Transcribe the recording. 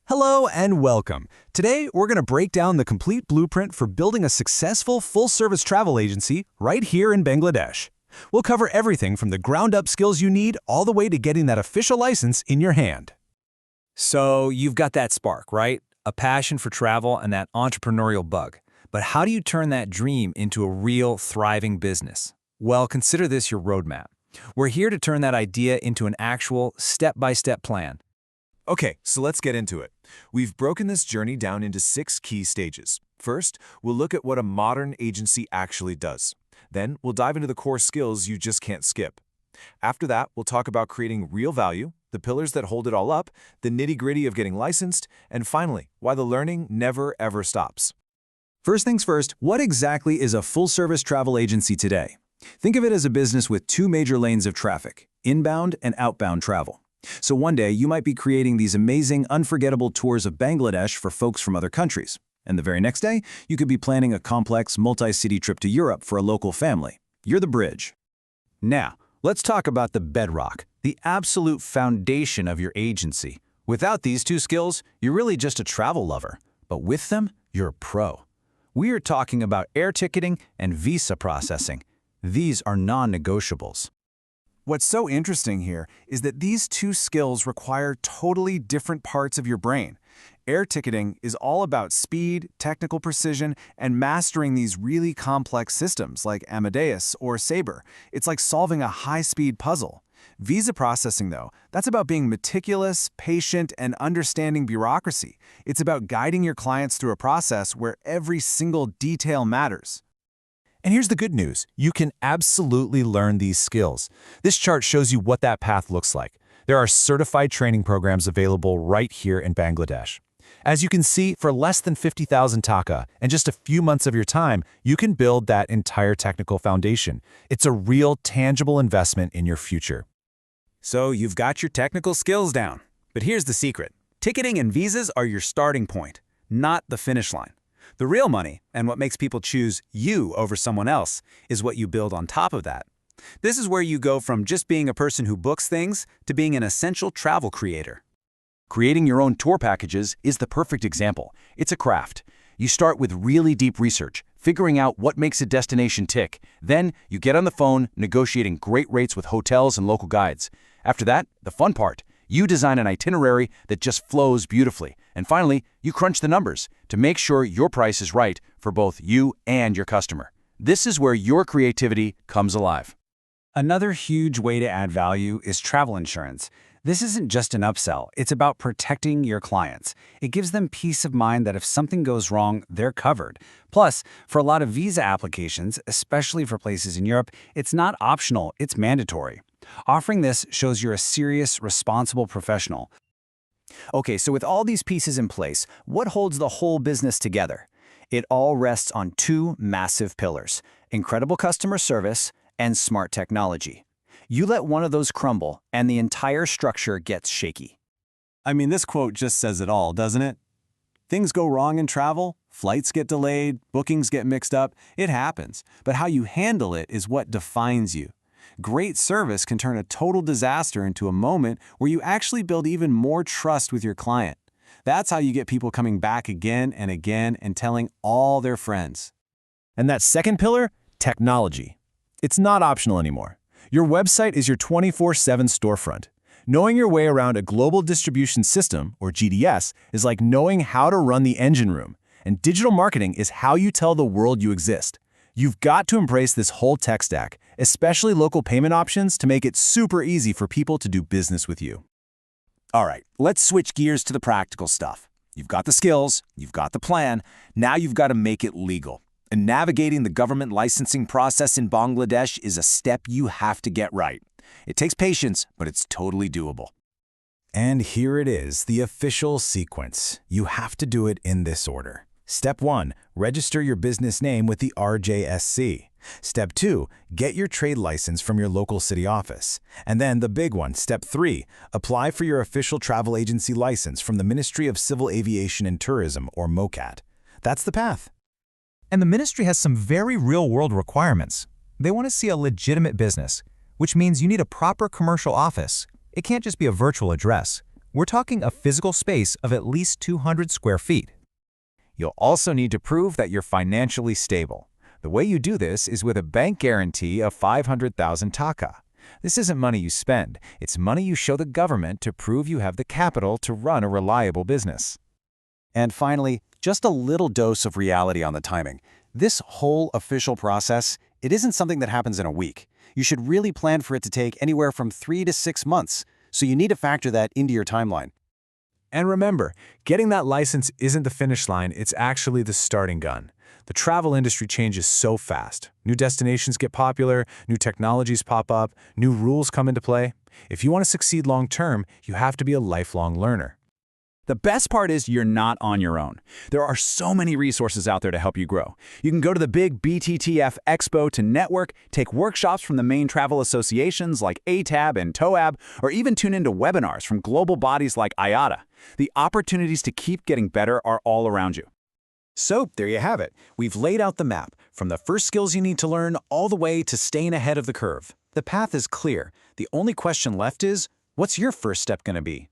Hello and welcome. Today, we're going to break down the complete blueprint for building a successful full-service travel agency right here in Bangladesh. We'll cover everything from the ground-up skills you need all the way to getting that official license in your hand. So you've got that spark, right? A passion for travel and that entrepreneurial bug. But how do you turn that dream into a real, thriving business? Well, consider this your roadmap. We're here to turn that idea into an actual step-by-step plan. Okay, so let's get into it. We've broken this journey down into 6 key stages. First, we'll look at what a modern agency actually does. Then, we'll dive into the core skills you just can't skip. After that, we'll talk about creating real value, the pillars that hold it all up, the nitty-gritty of getting licensed, and finally, why the learning never ever stops. First things first, what exactly is a full-service travel agency today? Think of it as a business with 2 major lanes of traffic, inbound and outbound travel. So one day, you might be creating these amazing, unforgettable tours of Bangladesh for folks from other countries. And the very next day, you could be planning a complex, multi-city trip to Europe for a local family. You're the bridge. Now, let's talk about the bedrock, the absolute foundation of your agency. Without these 2 skills, you're really just a travel lover. But with them, you're a pro. We are talking about air ticketing and visa processing. These are non-negotiables. What's so interesting here is that these 2 skills require totally different parts of your brain. Air ticketing is all about speed, technical precision, and mastering these really complex systems like Amadeus or Sabre. It's like solving a high-speed puzzle. Visa processing, though, that's about being meticulous, patient, and understanding bureaucracy. It's about guiding your clients through a process where every single detail matters. And here's the good news. You can absolutely learn these skills. This chart shows you what that path looks like. There are certified training programs available right here in Bangladesh. As you can see, for less than 50,000 taka and just a few months of your time, you can build that entire technical foundation. It's a real, tangible investment in your future. So you've got your technical skills down. But here's the secret. Ticketing and visas are your starting point, not the finish line. The real money, and what makes people choose you over someone else, is what you build on top of that. This is where you go from just being a person who books things to being an essential travel creator. Creating your own tour packages is the perfect example. It's a craft. You start with really deep research, figuring out what makes a destination tick. Then you get on the phone, negotiating great rates with hotels and local guides. After that, the fun part. You design an itinerary that just flows beautifully. And finally, you crunch the numbers to make sure your price is right for both you and your customer. This is where your creativity comes alive. Another huge way to add value is travel insurance. This isn't just an upsell, it's about protecting your clients. It gives them peace of mind that if something goes wrong, they're covered. Plus, for a lot of visa applications, especially for places in Europe, it's not optional, it's mandatory. Offering this shows you're a serious, responsible professional. Okay, so with all these pieces in place, what holds the whole business together? It all rests on 2 massive pillars: incredible customer service and smart technology. You let one of those crumble, and the entire structure gets shaky. I mean, this quote just says it all, doesn't it? Things go wrong in travel, flights get delayed, bookings get mixed up. It happens. But how you handle it is what defines you. Great service can turn a total disaster into a moment where you actually build even more trust with your client. That's how you get people coming back again and again and telling all their friends. And that second pillar, technology. It's not optional anymore. Your website is your 24/7 storefront. Knowing your way around a global distribution system, or GDS, is like knowing how to run the engine room. And digital marketing is how you tell the world you exist. You've got to embrace this whole tech stack, especially local payment options, to make it super easy for people to do business with you. All right, let's switch gears to the practical stuff. You've got the skills, you've got the plan, now you've got to make it legal. And navigating the government licensing process in Bangladesh is a step you have to get right. It takes patience, but it's totally doable. And here it is, the official sequence. You have to do it in this order. Step 1, register your business name with the RJSC. Step 2, get your trade license from your local city office. And then the big one, Step 3, apply for your official travel agency license from the Ministry of Civil Aviation and Tourism, or MOCAT. That's the path. And the ministry has some very real-world requirements. They want to see a legitimate business, which means you need a proper commercial office. It can't just be a virtual address. We're talking a physical space of at least 200 square feet. You'll also need to prove that you're financially stable. The way you do this is with a bank guarantee of 500,000 taka. This isn't money you spend, it's money you show the government to prove you have the capital to run a reliable business. And finally, just a little dose of reality on the timing. This whole official process, it isn't something that happens in a week. You should really plan for it to take anywhere from 3 to 6 months, so you need to factor that into your timeline. And remember, getting that license isn't the finish line, it's actually the starting gun. The travel industry changes so fast. New destinations get popular, new technologies pop up, new rules come into play. If you want to succeed long-term, you have to be a lifelong learner. The best part is you're not on your own. There are so many resources out there to help you grow. You can go to the big BTTF Expo to network, take workshops from the main travel associations like ATAB and TOAB, or even tune into webinars from global bodies like IATA. The opportunities to keep getting better are all around you. So, there you have it. We've laid out the map, from the first skills you need to learn all the way to staying ahead of the curve. The path is clear. The only question left is, what's your first step going to be?